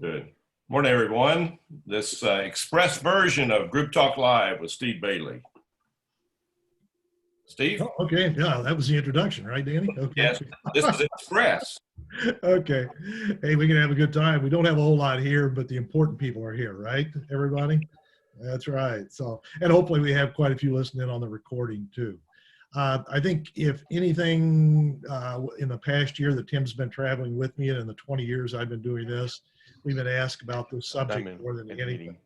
Good. Morning, everyone. This express version of Group Talk Live with Steve Bailey. Steve? Oh, okay, yeah, that was the introduction, right, Danny? Okay. Yes, this is express. Okay. Hey, we can have a good time. We don't have a whole lot here, but the important people are here, right, everybody? That's right. So, and hopefully we have quite a few listening on the recording too. I think if anything in the past year that Tim's been traveling with me and in the 20 years I've been doing this, we've been asked about this subject more than anything,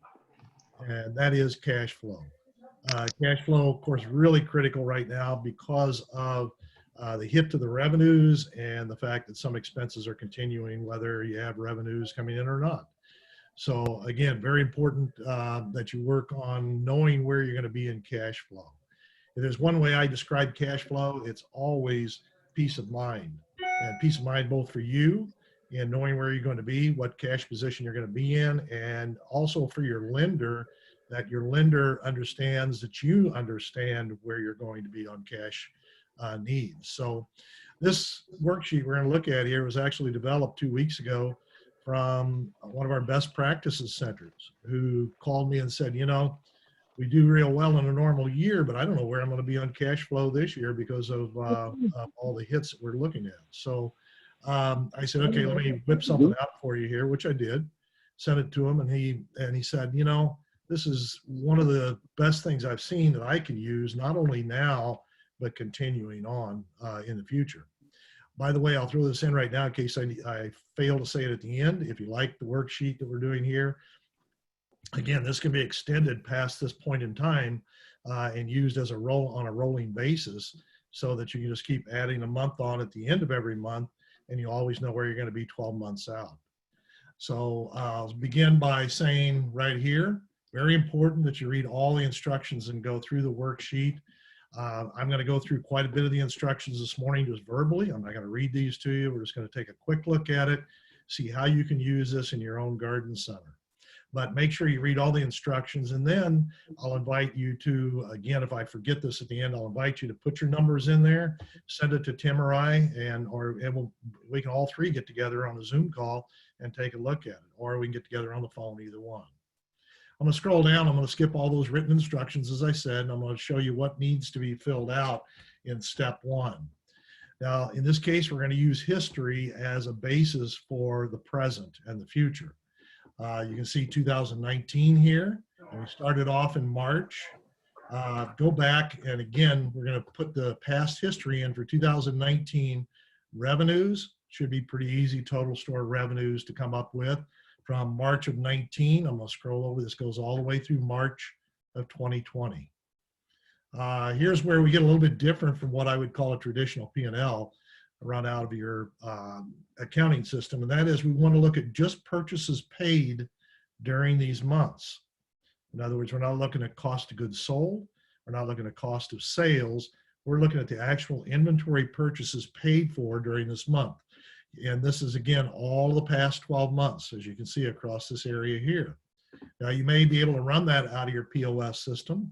and that is cash flow. Cash flow, of course, really critical right now because of the hit to the revenues and the fact that some expenses are continuing, whether you have revenues coming in or not. So again, very important that you work on knowing where you're going to be in cash flow. If there's one way I describe cash flow, it's always peace of mind. And peace of mind both for you and knowing where you're going to be, what cash position you're going to be in, and also for your lender, that your lender understands that you understand where you're going to be on cash needs. So this worksheet we're going to look at here was actually developed 2 weeks ago from one of our best practices centers who called me and said, you know, we do real well in a normal year, but I don't know where I'm going to be on cash flow this year because of all the hits that we're looking at. So I said, okay, let me whip something out for you here, which I did, sent it to him, and he said, you know, this is one of the best things I've seen that I can use, not only now, but continuing on in the future. By the way, I'll throw this in right now in case I fail to say it at the end. If you like the worksheet that we're doing here, again, this can be extended past this point in time and used as on a rolling basis so that you can just keep adding a month on at the end of every month, and you always know where you're going to be 12 months out. So I'll begin by saying right here, very important that you read all the instructions and go through the worksheet. I'm going to go through quite a bit of the instructions this morning just verbally. I'm not going to read these to you. We're just going to take a quick look at it, see how you can use this in your own garden center. But make sure you read all the instructions, and then I'll invite you to, again, if I forget this at the end, I'll invite you to put your numbers in there, send it to Tim or I, and we can all three get together on a Zoom call and take a look at it, or we can get together on the phone, either one. I'm going to scroll down. I'm going to skip all those written instructions, as I said, and I'm going to show you what needs to be filled out in step one. Now, in this case, we're going to use history as a basis for the present and the future. You can see 2019 here, and we started off in March. Go back, and again, we're going to put the past history in for 2019 revenues. Should be pretty easy total store revenues to come up with from March of 19. I'm going to scroll over. This goes all the way through March of 2020. Here's where we get a little bit different from what I would call a traditional P&L run out of your accounting system, and that is we want to look at just purchases paid during these months. In other words, we're not looking at cost of goods sold, we're not looking at cost of sales, we're looking at the actual inventory purchases paid for during this month. And this is, again, all the past 12 months, as you can see across this area here. Now, you may be able to run that out of your POS system,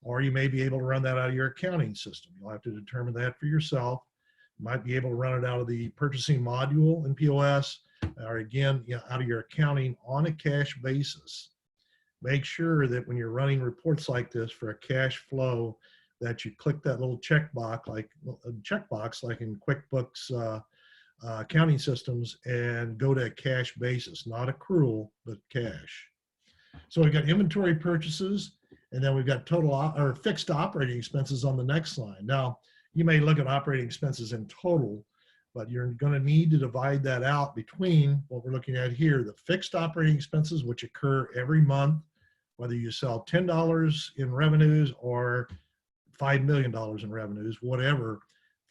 or you may be able to run that out of your accounting system. You'll have to determine that for yourself. Might be able to run it out of the purchasing module in POS, or again, out of your accounting on a cash basis. Make sure that when you're running reports like this for a cash flow, that you click that little checkbox, like in QuickBooks accounting systems, and go to a cash basis, not accrual, but cash. So we've got inventory purchases, and then we've got total or fixed operating expenses on the next line. Now, you may look at operating expenses in total, but you're going to need to divide that out between what we're looking at here, the fixed operating expenses, which occur every month, whether you sell $10 in revenues or $5 million in revenues, whatever.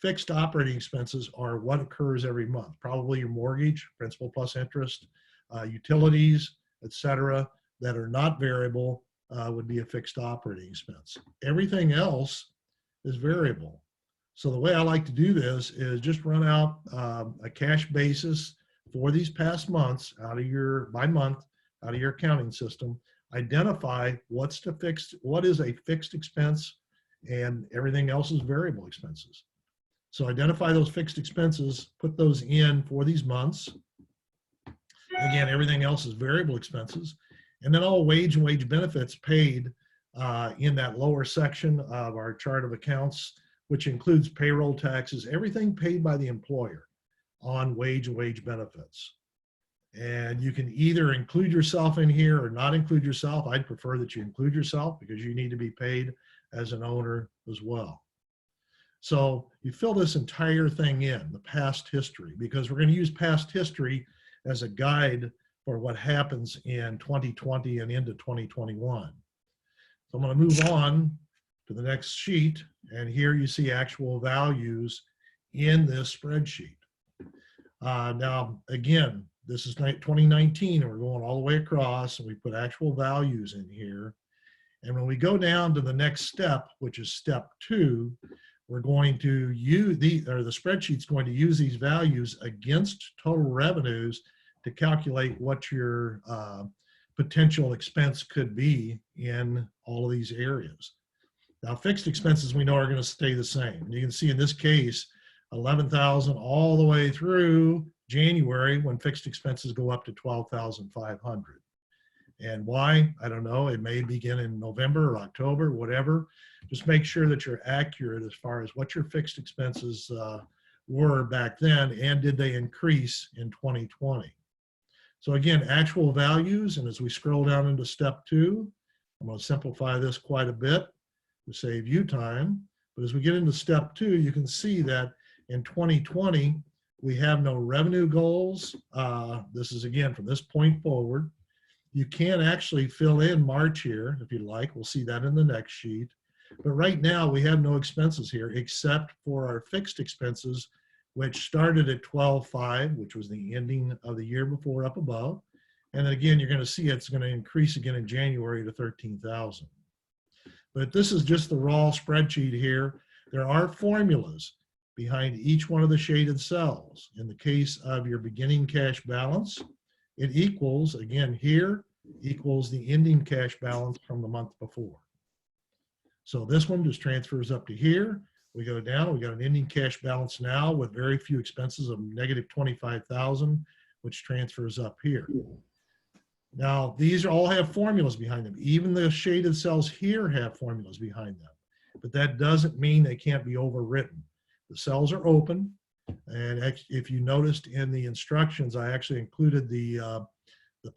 Fixed operating expenses are what occurs every month, probably your mortgage, principal plus interest, utilities, etc., that are not variable would be a fixed operating expense. Everything else is variable. So the way I like to do this is just run out a cash basis for these past months by month out of your accounting system. Identify what is a fixed expense, and everything else is variable expenses. So identify those fixed expenses, put those in for these months. Again, everything else is variable expenses. And then all wage and wage benefits paid in that lower section of our chart of accounts, which includes payroll taxes, everything paid by the employer on wage and wage benefits. And you can either include yourself in here or not include yourself. I'd prefer that you include yourself because you need to be paid as an owner as well. So you fill this entire thing in, the past history, because we're going to use past history as a guide for what happens in 2020 and into 2021. So I'm going to move on to the next sheet, and here you see actual values in this spreadsheet. Now, again, this is 2019, and we're going all the way across, and we put actual values in here. And when we go down to the next step, which is step 2, we're going to use the spreadsheet's going to use these values against total revenues to calculate what your potential expense could be in all of these areas. Now, fixed expenses we know are going to stay the same. And you can see in this case, 11,000 all the way through January when fixed expenses go up to 12,500. And why? I don't know. It may begin in November or October, whatever. Just make sure that you're accurate as far as what your fixed expenses were back then and did they increase in 2020. So again, actual values, and as we scroll down into step 2, I'm going to simplify this quite a bit to save you time. But as we get into step 2, you can see that in 2020, we have no revenue goals. This is again from this point forward. You can actually fill in March here if you'd like. We'll see that in the next sheet. But right now we have no expenses here except for our fixed expenses, which started at 12.5, which was the ending of the year before up above. And then again, you're going to see it's going to increase again in January to 13,000. But this is just the raw spreadsheet here. There are formulas behind each one of the shaded cells. In the case of your beginning cash balance, it equals, again here, equals the ending cash balance from the month before. So this one just transfers up to here. We go down, we got an ending cash balance now with very few expenses of negative 25,000, which transfers up here. Now, these all have formulas behind them. Even the shaded cells here have formulas behind them, but that doesn't mean they can't be overwritten. The cells are open, and if you noticed in the instructions, I actually included the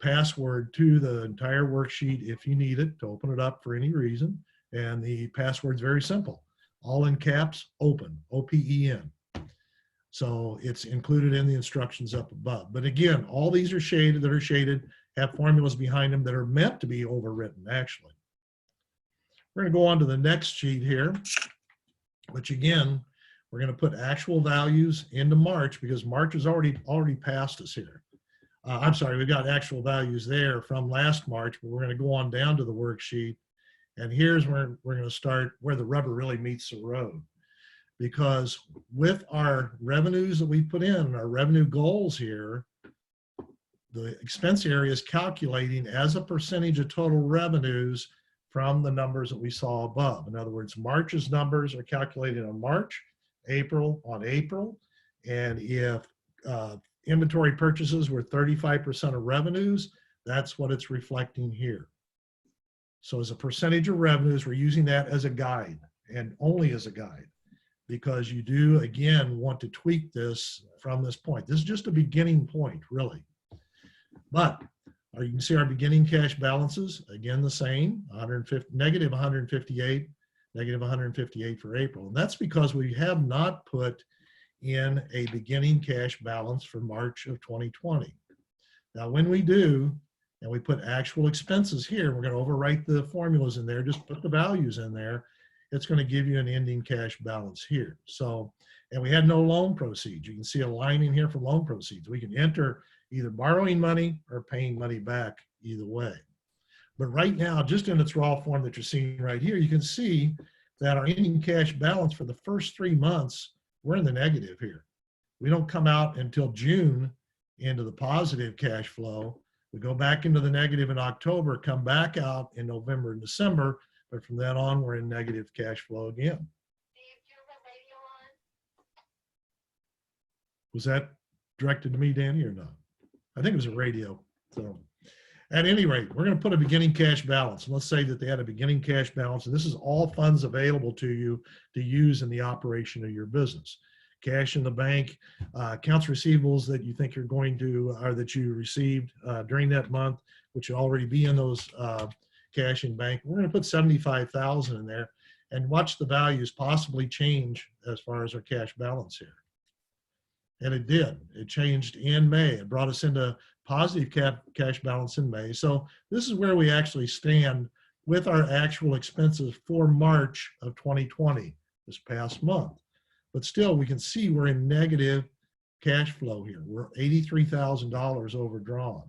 password to the entire worksheet if you need it to open it up for any reason. And the password's very simple. All in caps, open, O-P-E-N. So it's included in the instructions up above. But again, all these are shaded, that are shaded, have formulas behind them that are meant to be overwritten, actually. We're going to go on to the next sheet here, which again, we're going to put actual values into March because March is already past us here. I'm sorry, we've got actual values there from last March, but we're going to go on down to the worksheet. And here's where we're going to start where the rubber really meets the road. Because with our revenues that we put in, our revenue goals here, the expense area is calculating as a percentage of total revenues from the numbers that we saw above. In other words, March's numbers are calculated on March, April on April. And if inventory purchases were 35% of revenues, that's what it's reflecting here. So as a percentage of revenues, we're using that as a guide and only as a guide because you do, again, want to tweak this from this point. This is just a beginning point, really. But you can see our beginning cash balances, again, the same, negative 158, negative 158 for April. And that's because we have not put in a beginning cash balance for March of 2020. Now, when we do, and we put actual expenses here, we're going to overwrite the formulas in there, just put the values in there, it's going to give you an ending cash balance here. So, and we had no loan proceeds. You can see a line in here for loan proceeds. We can enter either borrowing money or paying money back either way. But right now, just in its raw form that you're seeing right here, you can see that our ending cash balance for the first 3 months, we're in the negative here. We don't come out until June into the positive cash flow. We go back into the negative in October, come back out in November and December, but from then on, we're in negative cash flow again. Was that directed to me, Danny, or not? I think it was a radio. So at any rate, we're going to put a beginning cash balance. Let's say that they had a beginning cash balance, and this is all funds available to you to use in the operation of your business. Cash in the bank, accounts receivables that you think you're going to, or that you received during that month, which will already be in those cash in bank. We're going to put 75,000 in there and watch the values possibly change as far as our cash balance here. And it did. It changed in May. It brought us into positive cash balance in May. So this is where we actually stand with our actual expenses for March of 2020, this past month. But still, we can see we're in negative cash flow here. We're $83,000 overdrawn.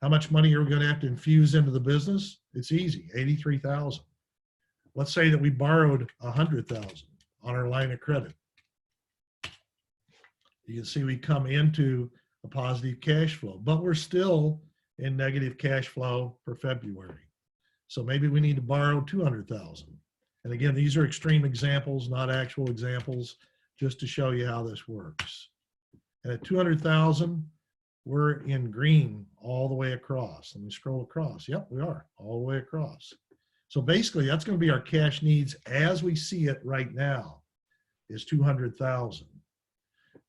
How much money are we going to have to infuse into the business? It's easy, $83,000. Let's say that we borrowed $100,000 on our line of credit. You can see we come into a positive cash flow, but we're still in negative cash flow for February. So maybe we need to borrow 200,000. And again, these are extreme examples, not actual examples, just to show you how this works. And at 200,000, we're in green all the way across. Let me scroll across. Yep, we are all the way across. So basically, that's going to be our cash needs as we see it right now, is 200,000.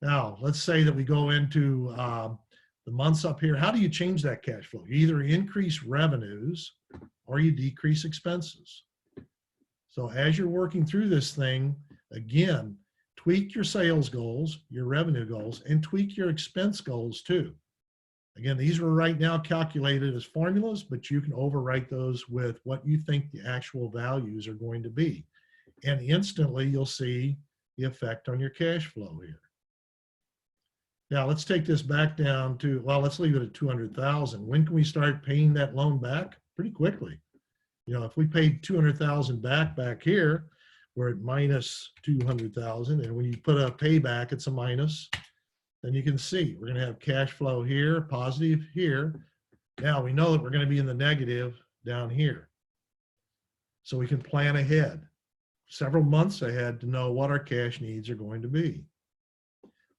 Now, let's say that we go into the months up here. How do you change that cash flow? You either increase revenues or you decrease expenses. So as you're working through this thing, again, tweak your sales goals, your revenue goals, and tweak your expense goals too. Again, these are right now calculated as formulas, but you can overwrite those with what you think the actual values are going to be. And instantly you'll see the effect on your cash flow here. Now let's take this back down to, well, let's leave it at 200,000. When can we start paying that loan back? Pretty quickly. You know, if we paid 200,000 back here, we're at minus 200,000. And when you put a payback, it's a minus. Then you can see we're going to have cash flow here, positive here. Now we know that we're going to be in the negative down here. So we can plan ahead, several months ahead, to know what our cash needs are going to be.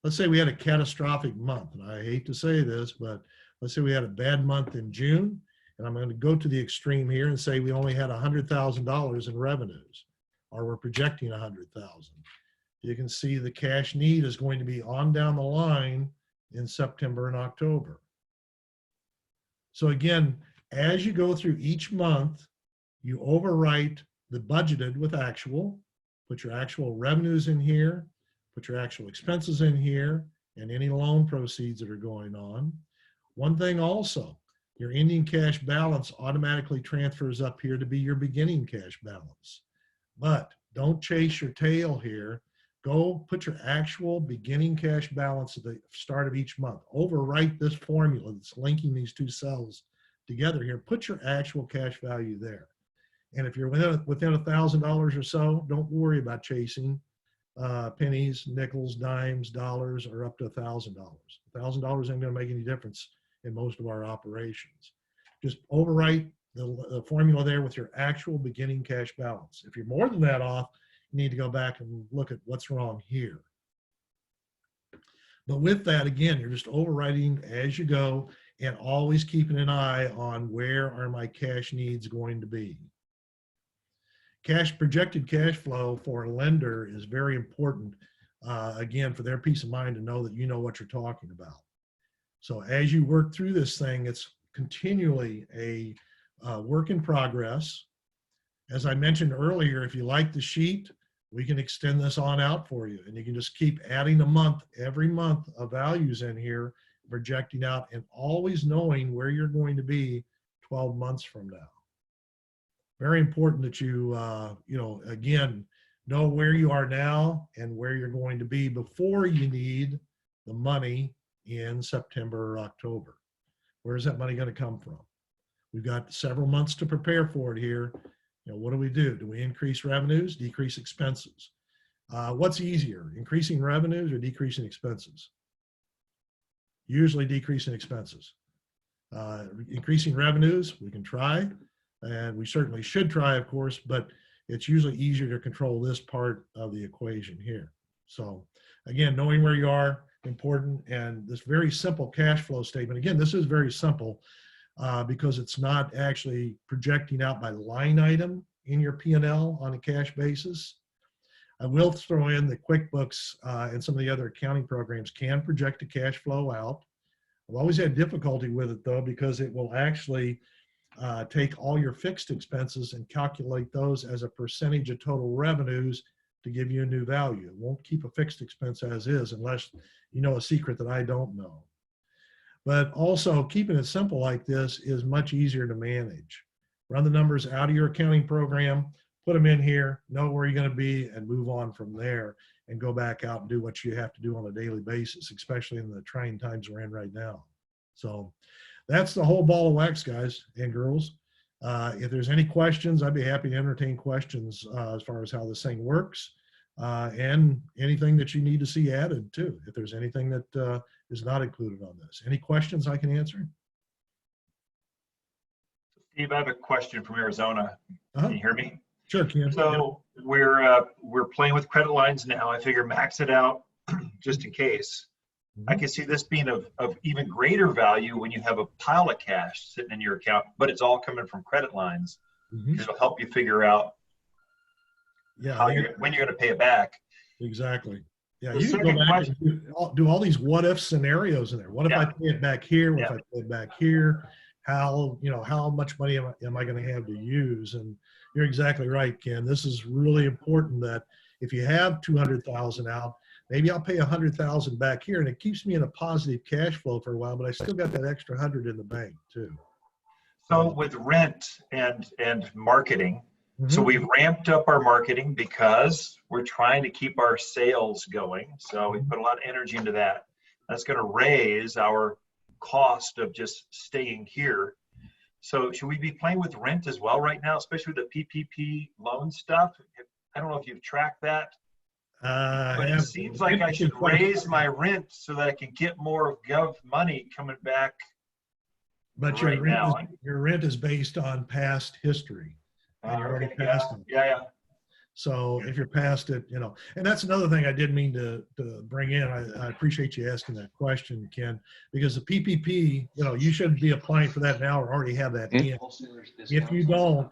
Let's say we had a catastrophic month, and I hate to say this, but let's say we had a bad month in June, and I'm going to go to the extreme here and say we only had $100,000 in revenues, or we're projecting 100,000. You can see the cash need is going to be on down the line in September and October. So again, as you go through each month, you overwrite the budgeted with actual, put your actual revenues in here, put your actual expenses in here, and any loan proceeds that are going on. One thing also, your ending cash balance automatically transfers up here to be your beginning cash balance. But don't chase your tail here. Go put your actual beginning cash balance at the start of each month. Overwrite this formula that's linking these two cells together here. Put your actual cash value there. And if you're within $1,000 or so, don't worry about chasing pennies, nickels, dimes, dollars, or up to $1,000. $1,000 ain't going to make any difference in most of our operations. Just overwrite the formula there with your actual beginning cash balance. If you're more than that off, you need to go back and look at what's wrong here. But with that, again, you're just overwriting as you go and always keeping an eye on where are my cash needs going to be. Projected cash flow for a lender is very important, again, for their peace of mind to know that you know what you're talking about. So as you work through this thing, it's continually a work in progress. As I mentioned earlier, if you like the sheet, we can extend this on out for you, and you can just keep adding a month, every month of values in here, projecting out, and always knowing where you're going to be 12 months from now. Very important that you, again, know where you are now and where you're going to be before you need the money in September or October. Where is that money going to come from? We've got several months to prepare for it here. You know, what do we do? Do we increase revenues, decrease expenses? What's easier, increasing revenues or decreasing expenses? Usually decreasing expenses. Increasing revenues, we can try. And we certainly should try, of course, but it's usually easier to control this part of the equation here. So again, knowing where you are, important. And this very simple cash flow statement, again, this is very simple because it's not actually projecting out by line item in your P&L on a cash basis. I will throw in the QuickBooks and some of the other accounting programs can project a cash flow out. I've always had difficulty with it though, because it will actually take all your fixed expenses and calculate those as a percentage of total revenues to give you a new value. It won't keep a fixed expense as is unless you know a secret that I don't know. But also keeping it simple like this is much easier to manage. Run the numbers out of your accounting program, put them in here, know where you're going to be, and move on from there and go back out and do what you have to do on a daily basis, especially in the trying times we're in right now. So that's the whole ball of wax, guys and girls. If there's any questions, I'd be happy to entertain questions as far as how this thing works and anything that you need to see added too, if there's anything that is not included on this. Any questions I can answer? Steve, I have a question from Arizona. Can you hear me? Sure, Ken. So we're playing with credit lines now. I figure max it out just in case. I can see this being of even greater value when you have a pile of cash sitting in your account, but it's all coming from credit lines. It'll help you figure out how when you're going to pay it back. Exactly. Yeah, The you can go second back and do all these what if scenarios in there. What if I pay it back here? What if I pay it back here? How much money am I going to have to use? And you're exactly right, Ken. This is really important that if you have 200,000 out, maybe I'll pay 100,000 back here, and it keeps me in a positive cash flow for a while, but I still got that extra 100 in the bank too. So with rent and marketing, so we've ramped up our marketing because we're trying to keep our sales going. So we put a lot of energy into that. That's going to raise our cost of just staying here. So should we be playing with rent as well right now, especially with the PPP loan stuff? I don't know if you've tracked that. But it seems like I should raise my rent so that I can get more gov money coming back. But right now. Your rent is based on past history. And you're already past it. Yeah. So if you're past it, and that's another thing I did mean to bring in. I appreciate you asking that question, Ken, because the PPP, you shouldn't be applying for that now or already have that in. If you don't,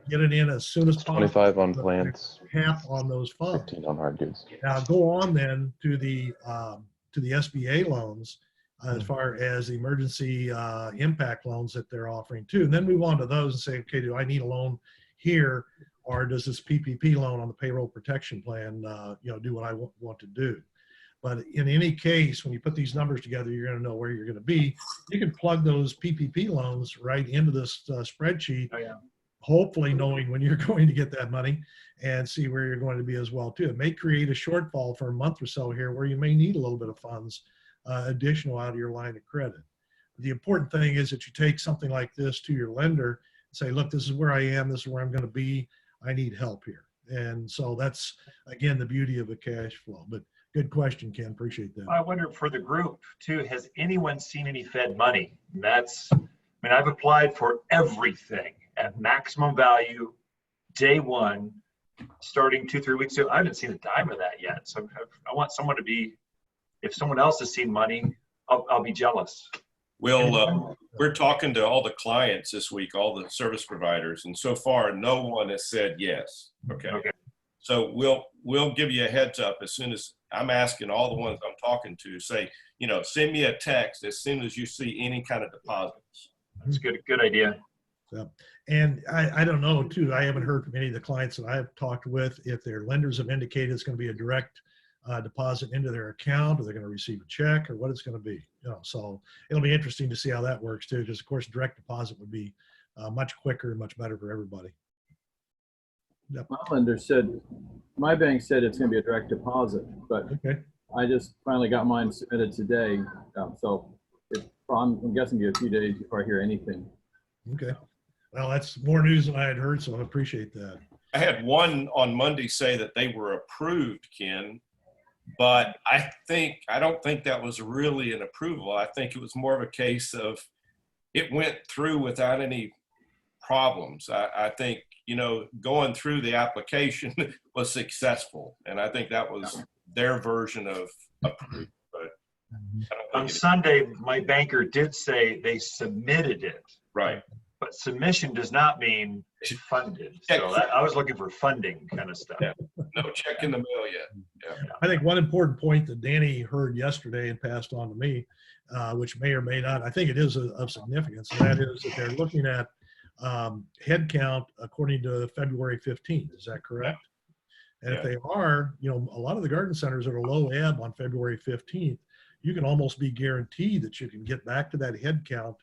get it in as soon as possible. 25 on plants. Cap on those funds. 15 on hard goods. Now go on then to the SBA loans as far as the emergency impact loans that they're offering too. And then move on to those and say, okay, do I need a loan here, or does this PPP loan on the payroll protection plan, do what I want to do? But in any case, when you put these numbers together, you're going to know where you're going to be. You can plug those PPP loans right into this spreadsheet. Hopefully knowing when you're going to get that money and see where you're going to be as well too. It may create a shortfall for a month or so here where you may need a little bit of funds additional out of your line of credit. The important thing is that you take something like this to your lender and say, look, this is where I am, this is where I'm going to be, I need help here. And so that's, again, the beauty of a cash flow. But good question, Ken, appreciate that. I wonder for the group too, has anyone seen any Fed money? I've applied for everything at maximum value, day one, starting 2-3 weeks ago. I haven't seen a dime of that yet. So I want someone to be, if someone else has seen money, I'll be jealous. We're talking to all the clients this week, all the service providers, and so far no one has said yes. Okay. So we'll give you a heads up as soon as I'm asking all the ones I'm talking to, say, send me a text as soon as you see any kind of deposits. That's good idea. So, and I don't know too, I haven't heard from any of the clients that I've talked with if their lenders have indicated it's going to be a direct deposit into their account, or they're going to receive a check, or what it's going to be. So it'll be interesting to see how that works too, because of course direct deposit would be much quicker and much better for everybody. Yep. My lender said, my bank said it's going to be a direct deposit, but I just finally got mine submitted today. So I'm guessing it'll be a few days before I hear anything. Okay. Well, that's more news than I had heard, so I appreciate that. I had one on Monday say that they were approved, Ken, but I don't think that was really an approval. I think it was more of a case of it went through without any problems. I think, going through the application was successful, and I think that was their version of approved. But On Sunday, my banker did say they submitted it. Right. But submission does not mean funded. So I was looking for funding kind of stuff. Yeah. No check in the mail yet. Yeah. I think one important point that Danny heard yesterday and passed on to me, which may or may not, I think it is of significance, and that is that they're looking at head count according to February 15th. Is that correct? And if they are, you know, a lot of the garden centers that are low ebb on February 15th, you can almost be guaranteed that you can get back to that head count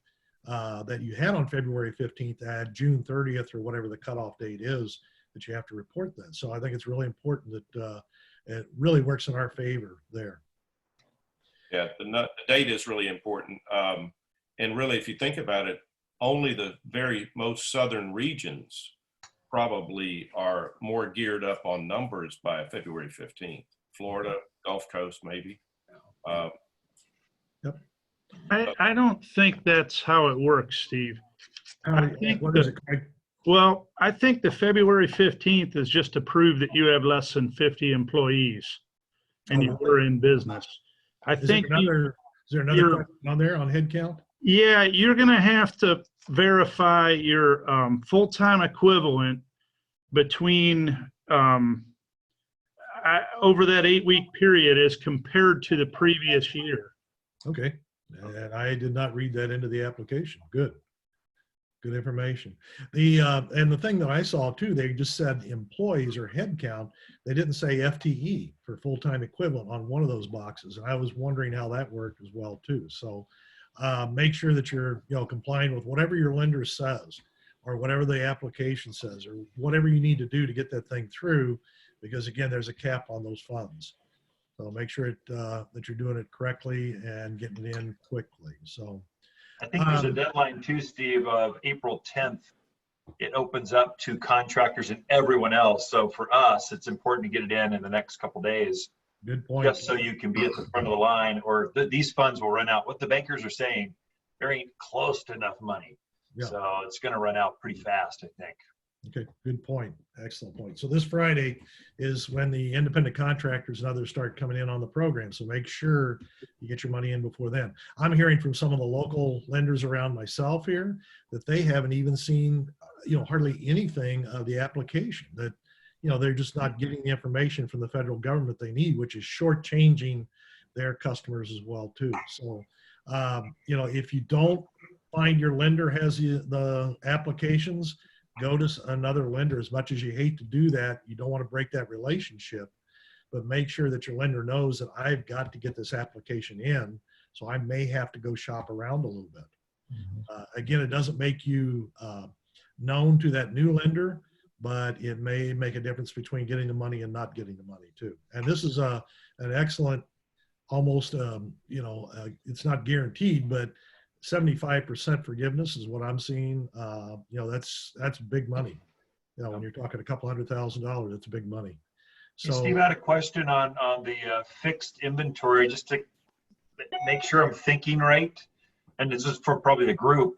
that you had on February 15th at June 30th or whatever the cutoff date is that you have to report that. So I think it's really important that it really works in our favor there. Yeah, the date is really important. And really, if you think about it, only the very most southern regions probably are more geared up on numbers by February 15th. Florida, Gulf Coast, maybe. Yep. I don't think that's how it works, Steve. I think what is it, Craig? Well, I think the February 15th is just to prove that you have less than 50 employees and you were in business. I think is there another question on there on head count? Yeah, you're going to have to verify your full-time equivalent between over that 8-week period as compared to the previous year. Okay. And I did not read that into the application. Good information. And the thing that I saw too, they just said employees or head count. They didn't say FTE for full-time equivalent on one of those boxes. And I was wondering how that worked as well too. So make sure that you're, you know, complying with whatever your lender says or whatever the application says or whatever you need to do to get that thing through, because again, there's a cap on those funds. So make sure that you're doing it correctly and getting it in quickly. So I think there's a deadline too, Steve, of April 10th. It opens up to contractors and everyone else. So for us, it's important to get it in the next couple of days. Good point. Just so you can be at the front of the line, or these funds will run out. What the bankers are saying, there ain't close to enough money. Yeah. So it's going to run out pretty fast, I think. Okay, good point. Excellent point. So this Friday is when the independent contractors and others start coming in on the program. So make sure you get your money in before then. I'm hearing from some of the local lenders around myself here that they haven't even seen, you know, hardly anything of the application, that, you know, they're just not getting the information from the federal government they need, which is shortchanging their customers as well too. So, you know, if you don't find your lender has the applications, go to another lender. As much as you hate to do that, you don't want to break that relationship, but make sure that your lender knows that I've got to get this application in, so I may have to go shop around a little bit. Again, it doesn't make you known to that new lender, but it may make a difference between getting the money and not getting the money too. And this is an excellent, almost, you know, it's not guaranteed, but 75% forgiveness is what I'm seeing. You know, that's big money. You know, when you're talking a couple $100,000, that's big money. So, Steve, I had a question on the fixed inventory, just to make sure I'm thinking right. And this is for probably the group,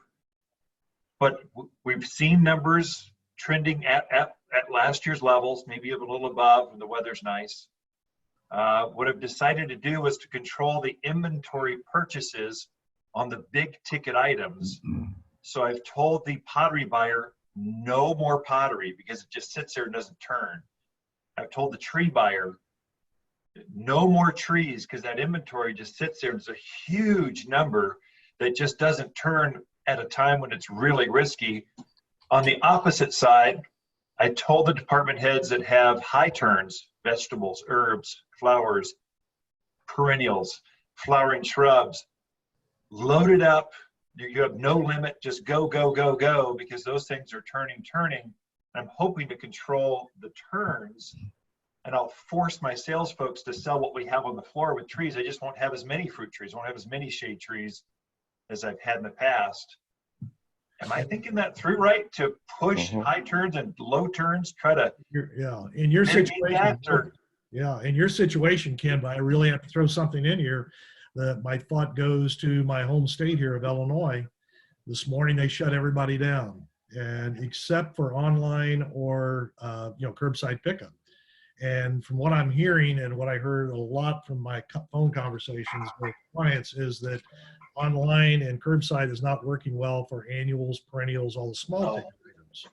but we've seen numbers trending at last year's levels, maybe a little above, and the weather's nice. What I've decided to do is to control the inventory purchases on the big ticket items. So I've told the pottery buyer, no more pottery because it just sits there and doesn't turn. I've told the tree buyer, no more trees because that inventory just sits there. There's a huge number that just doesn't turn at a time when it's really risky. On the opposite side, I told the department heads that have high turns, vegetables, herbs, flowers, perennials, flowering shrubs, load it up. You have no limit. Just go, go, go, go, because those things are turning. I'm hoping to control the turns, and I'll force my sales folks to sell what we have on the floor with trees. I just won't have as many fruit trees, won't have as many shade trees as I've had in the past. Am I thinking that through right, to push high turns and low turns, try to in your situation, in your situation, Ken, I really have to throw something in here. That my thought goes to my home state here of Illinois. This morning they shut everybody down, and except for online or you know, curbside pickup. And from what I'm hearing and what I heard a lot from my phone conversations with clients is that online and curbside is not working well for annuals, perennials, all the small ticket items.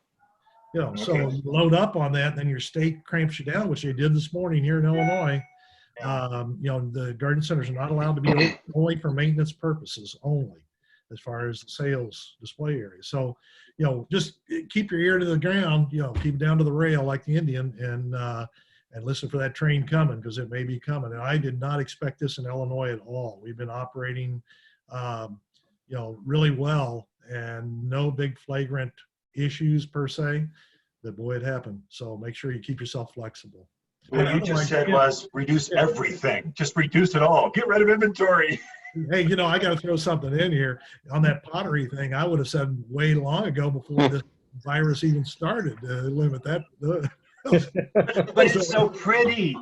You know, so you load up on that, and then your state cramps you down, which they did this morning here in Illinois. You know, the garden centers are not allowed to be open only for maintenance purposes only, as far as the sales display area. So, you know, just keep your ear to the ground, you know, keep it down to the rail like the Indian, and listen for that train coming, because it may be coming. And I did not expect this in Illinois at all. We've been operating, you know, really well, and no big flagrant issues per se. But boy, it happened. So make sure you keep yourself flexible. What you just said was reduce everything. Just reduce it all. Get rid of inventory. Hey, you know, I got to throw something in here on that pottery thing. I would have said way long ago, before this virus even started, to limit that. But it's so pretty.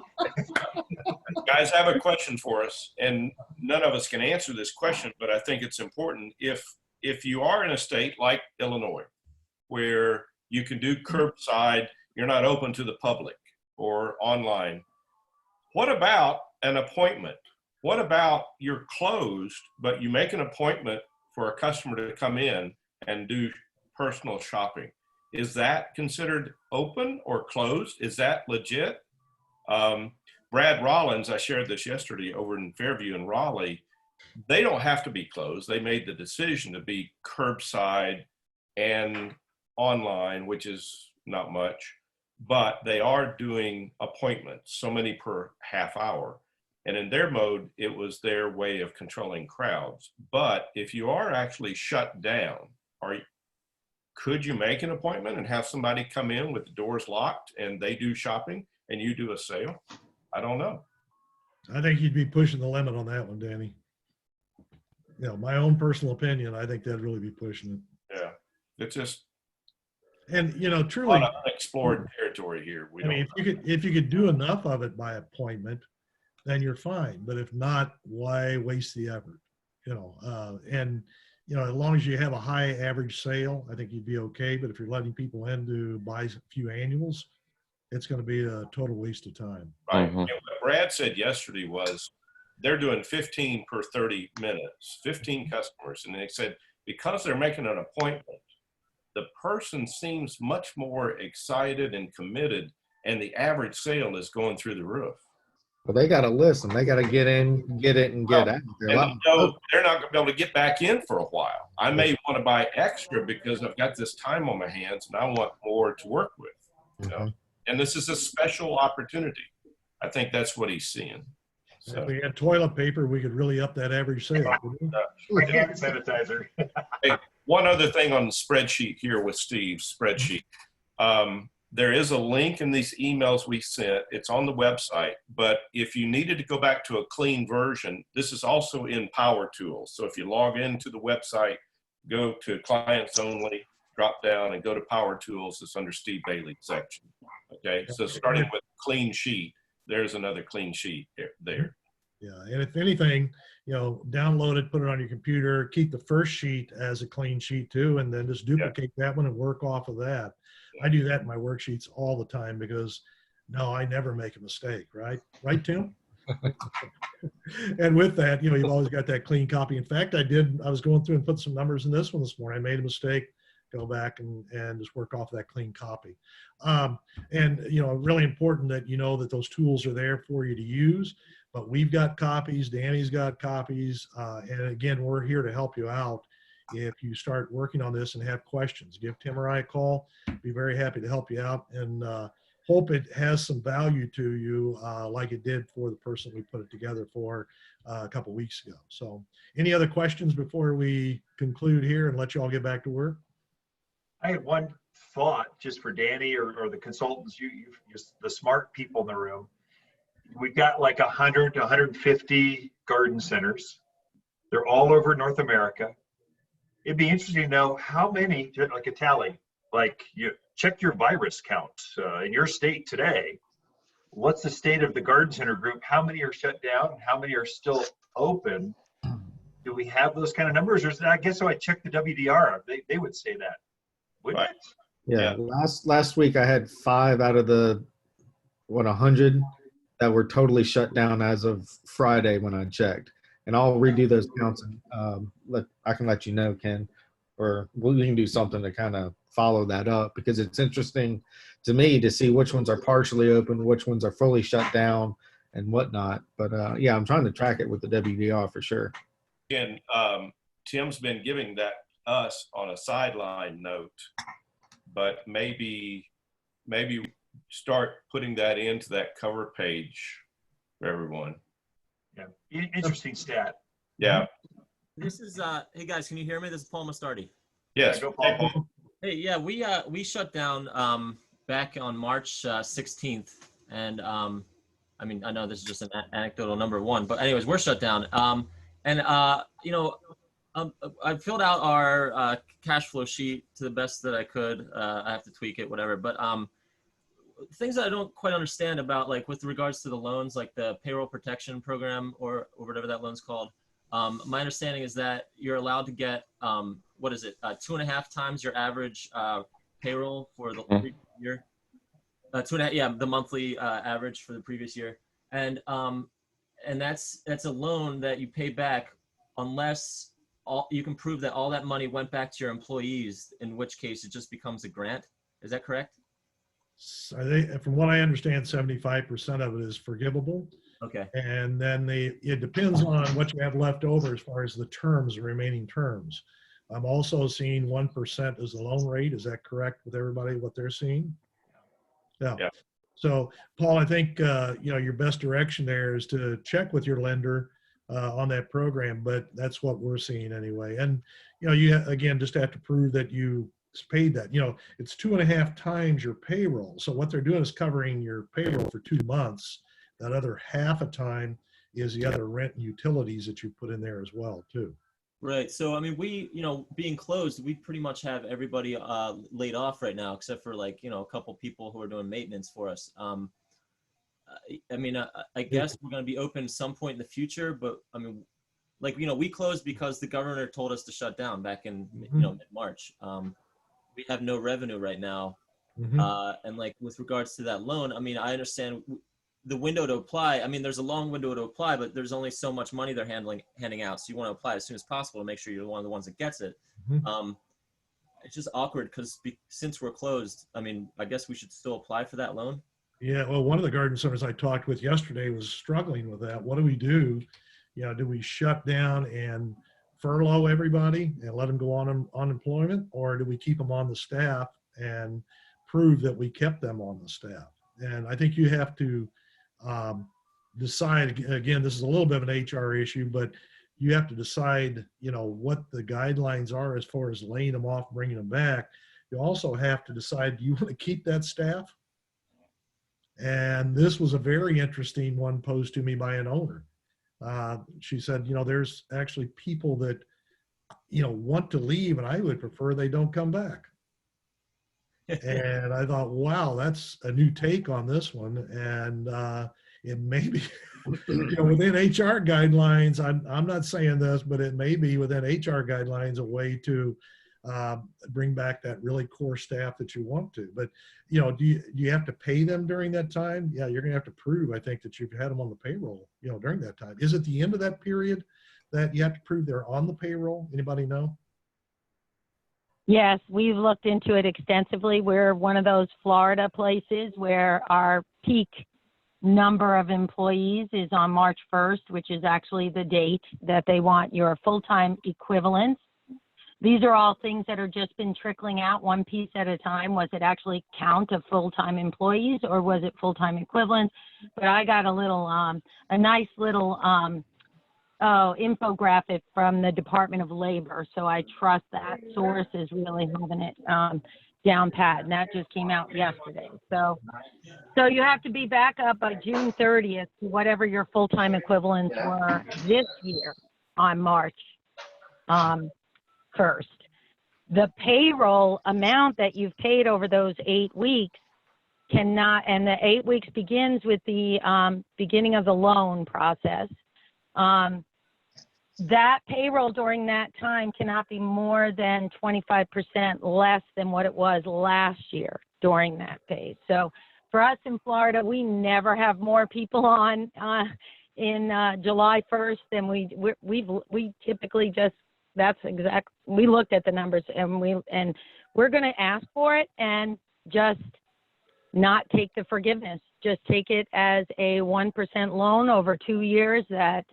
Guys, I have a question for us, and none of us can answer this question, but I think it's important. If you are in a state like Illinois, where you can do curbside, you're not open to the public or online, what about an appointment? What about you're closed, but you make an appointment for a customer to come in and do personal shopping? Is that considered open or closed? Is that legit? Brad Rollins, I shared this yesterday over in Fairview and Raleigh. They don't have to be closed. They made the decision to be curbside and online, which is not much, but they are doing appointments, so many per half hour. And in their mode, it was their way of controlling crowds. But if you are actually shut down, could you make an appointment and have somebody come in with the doors locked and they do shopping and you do a sale? I don't know. I think you'd be pushing the limit on that one, Danny. You know, my own personal opinion, I think that'd really be pushing it. Yeah, it's just, and you know, a truly, lot of unexplored territory here. I mean, if you could do enough of it by appointment, then you're fine. But if not, why waste the effort? You know, and you know, as long as you have a high average sale, I think you'd be okay. But if you're letting people in to buy a few annuals, it's going to be a total waste of time. Right. And what Brad said yesterday was they're doing 15 per 30 minutes, 15 customers. And they said, because they're making an appointment, the person seems much more excited and committed, and the average sale is going through the roof. Well, they got to listen. They got to get in, get it, and get out. They're not going to be able to get back in for a while. I may want to buy extra because I've got this time on my hands and I want more to work with. You know? And this is a special opportunity. I think that's what he's seeing. So, if we had toilet paper, we could really up that average sale. Hand sanitizer. Hey, one other thing on the spreadsheet here with Steve's spreadsheet. There is a link in these emails we sent. It's on the website, but if you needed to go back to a clean version, this is also in POWERtools. So if you log into the website, go to clients only, drop down and go to POWERtools. It's under Steve Bailey's section. Okay, so starting with clean sheet, there's another clean sheet there. Yeah, and if anything, you know, download it, put it on your computer, keep the first sheet as a clean sheet too, and then just duplicate that one and work off of that. I do that in my worksheets all the time because no, I never make a mistake, right? Right, Tim? And with that, you know, you've always got that clean copy. In fact, I was going through and put some numbers in this one this morning. I made a mistake, go back and just work off that clean copy. And, you know, really important that you know that those tools are there for you to use, but we've got copies, Danny's got copies, and again, we're here to help you out. If you start working on this and have questions, give Tim or I a call. Be very happy to help you out, and hope it has some value to you like it did for the person we put it together for a couple weeks ago. So any other questions before we conclude here and let you all get back to work? I had one thought just for Danny or the consultants, you the smart people in the room. We've got like 100 to 150 garden centers. They're all over North America. It'd be interesting to know how many, like a tally, like you check your virus count in your state today. What's the state of the garden center group? How many are shut down? How many are still open? Do we have those kind of numbers? Or I guess so I checked the WDR. They would say that, wouldn't it? Yeah. Last week I had 5 out of the 100 that were totally shut down as of Friday when I checked. And I'll redo those counts and I can let you know, Ken, or we can do something to kind of follow that up, because it's interesting to me to see which ones are partially open, which ones are fully shut down and whatnot. But yeah, I'm trying to track it with the WVR for sure. And Tim's been giving that us on a sideline note, but maybe start putting that into that cover page for everyone. Yeah, interesting stat. Yeah. This is hey guys, can you hear me? This is Paul Mastardi. Yes. Yeah, go Paul. Hey, yeah, we shut down back on March 16th, and I mean, I know this is just an anecdotal number one, but anyways, we're shut down. You know, I filled out our cash flow sheet to the best that I could. I have to tweak it, whatever. But things that I don't quite understand about, like with regards to the loans, like the payroll protection program or whatever that loan's called. My understanding is that you're allowed to get, what is it, 2.5 times your average payroll for the previous year. 2.5, yeah, the monthly average for the previous year. And that's a loan that you pay back unless you can prove that all that money went back to your employees, in which case it just becomes a grant. Is that correct? I think, from what I understand, 75% of it is forgivable. Okay. And then it depends on what you have left over as far as the terms, the remaining terms. I'm also seeing 1% as the loan rate. Is that correct with everybody, what they're seeing? Yeah. So, Paul, I think you know, your best direction there is to check with your lender on that program, but that's what we're seeing anyway. And you know, you again just have to prove that you paid that. You know, it's 2.5 times your payroll. So what they're doing is covering your payroll for 2 months. That other half a time is the other rent and utilities that you put in there as well, too. Right. So, I mean, we, you know, being closed, we pretty much have everybody laid off right now, except for like, you know, a couple people who are doing maintenance for us. I mean, I guess we're going to be open some point in the future, but I mean, like, you know, we closed because the governor told us to shut down back in, you know, mid-March. We have no revenue right now. And like with regards to that loan, I mean, I understand the window to apply. I mean, there's a long window to apply, but there's only so much money they're handing out. So you want to apply as soon as possible to make sure you're one of the ones that gets it. It's just awkward because since we're closed, I mean, I guess we should still apply for that loan. Yeah, well, one of the garden centers I talked with yesterday was struggling with that. What do we do? You know, do we shut down and furlough everybody and let them go on unemployment, or do we keep them on the staff and prove that we kept them on the staff? And I think you have to decide, again, this is a little bit of an HR issue, but you have to decide, you know, what the guidelines are as far as laying them off, bringing them back. You also have to decide, do you want to keep that staff? And this was a very interesting one posed to me by an owner. She said, you know, there's actually people that, you know, want to leave, and I would prefer they don't come back. And I thought, wow, that's a new take on this one. And it may be, you know, within HR guidelines, I'm not saying this, but it may be within HR guidelines a way to bring back that really core staff that you want to. But, you know, do you have to pay them during that time? Yeah, you're going to have to prove, I think, that you've had them on the payroll, you know, during that time. Is it the end of that period that you have to prove they're on the payroll? Anybody know? Yes, we've looked into it extensively. We're one of those Florida places where our peak number of employees is on March 1st, which is actually the date that they want your full-time equivalents. These are all things that are just been trickling out one piece at a time. Was it actually count of full-time employees, or was it full-time equivalents? But I got a little, a nice little infographic from the Department of Labor. So I trust that source is really having it down pat, and that just came out yesterday. So you have to be back up by June 30th to whatever your full-time equivalents were this year on March 1st. The payroll amount that you've paid over those 8 weeks cannot, and the 8 weeks begins with the beginning of the loan process. That payroll during that time cannot be more than 25% less than what it was last year during that phase. So for us in Florida, we never have more people on in July 1st than we typically just, we looked at the numbers and we're going to ask for it and just not take the forgiveness. Just take it as a 1% loan over 2 years that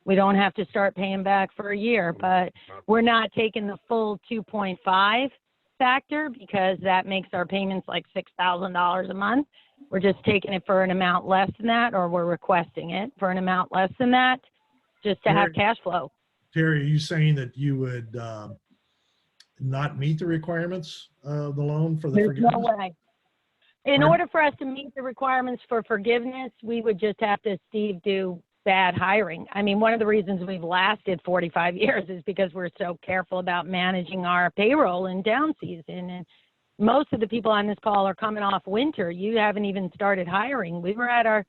we don't have to start paying back for a year, but we're not taking the full 2.5 factor because that makes our payments like $6,000 a month. We're just taking it for an amount less than that, or we're requesting it for an amount less than that, just to have cash flow. Terry, are you saying that you would not meet the requirements of the loan for the There's forgiveness? no way. In order for us to meet the requirements for forgiveness, we would just have to, Steve, do bad hiring. I mean, one of the reasons we've lasted 45 years is because we're so careful about managing our payroll in down season. And most of the people on this call are coming off winter. You haven't even started hiring. We were at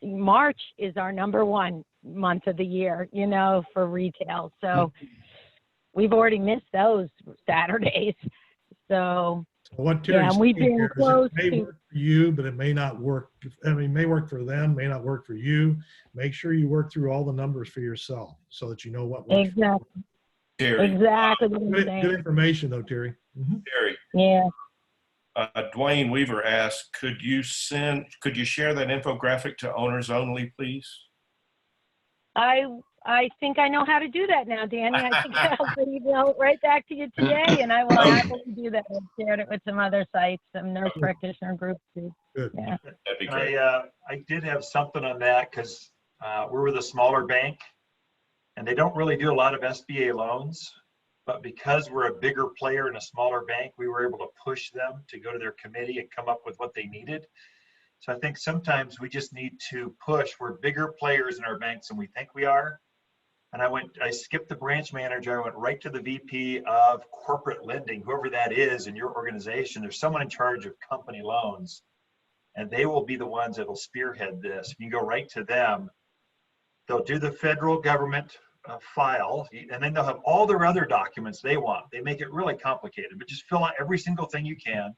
March is our #1 month of the year, you know, for retail. So we've already missed those Saturdays. So what Terry's and we've saying been here is close it may to work for you, but it may not work. I mean, may work for them, may not work for you. Make sure you work through all the numbers for yourself so that you know what works. exactly. Terry, Exactly what I'm Good saying. information though, Terry. Terry, Yeah. Dwayne Weaver asked, could you share that infographic to owners only, please? I think I know how to do that now, Danny. I think I'll email it right back to you today, and I will happily do that. I've shared it with some other sites, some nurse practitioner groups too. Good. Yeah. That'd be great. I did have something on that because we're with a smaller bank and they don't really do a lot of SBA loans, but because we're a bigger player in a smaller bank, we were able to push them to go to their committee and come up with what they needed. So I think sometimes we just need to push. We're bigger players in our banks than we think we are. And I skipped the branch manager. I went right to the VP of corporate lending, whoever that is in your organization. There's someone in charge of company loans, and they will be the ones that will spearhead this. You can go right to them. They'll do the federal government file, and then they'll have all their other documents they want. They make it really complicated, but just fill out every single thing you can.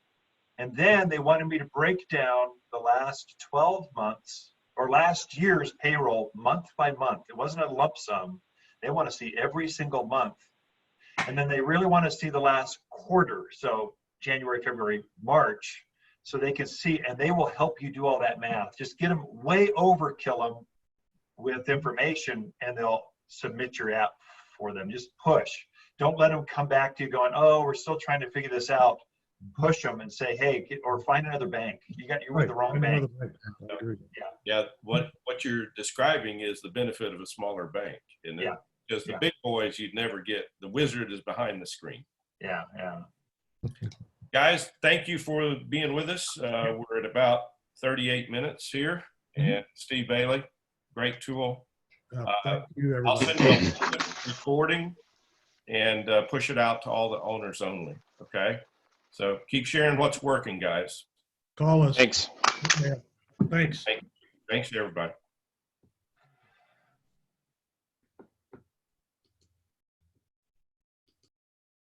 And then they wanted me to break down the last 12 months or last year's payroll month by month. It wasn't a lump sum. They want to see every single month. And then they really want to see the last quarter. So January, February, March, so they can see, and they will help you do all that math. Just get them way overkill them with information and they'll submit your app for them. Just push. Don't let them come back to you going, oh, we're still trying to figure this out. Push them and say, hey, or find another bank. You're with the wrong bank. Yeah, what you're describing is the benefit of a smaller bank. And because the big boys, you'd never get, the wizard is behind the screen. Yeah. Guys, thank you for being with us. We're at about 38 minutes here. And Steve Bailey, great tool. Thank you, everybody. I'll send you a recording and push it out to all the owners only. Okay. So keep sharing what's working, guys. Call us. Thanks. Yeah. Thanks. Thanks, everybody.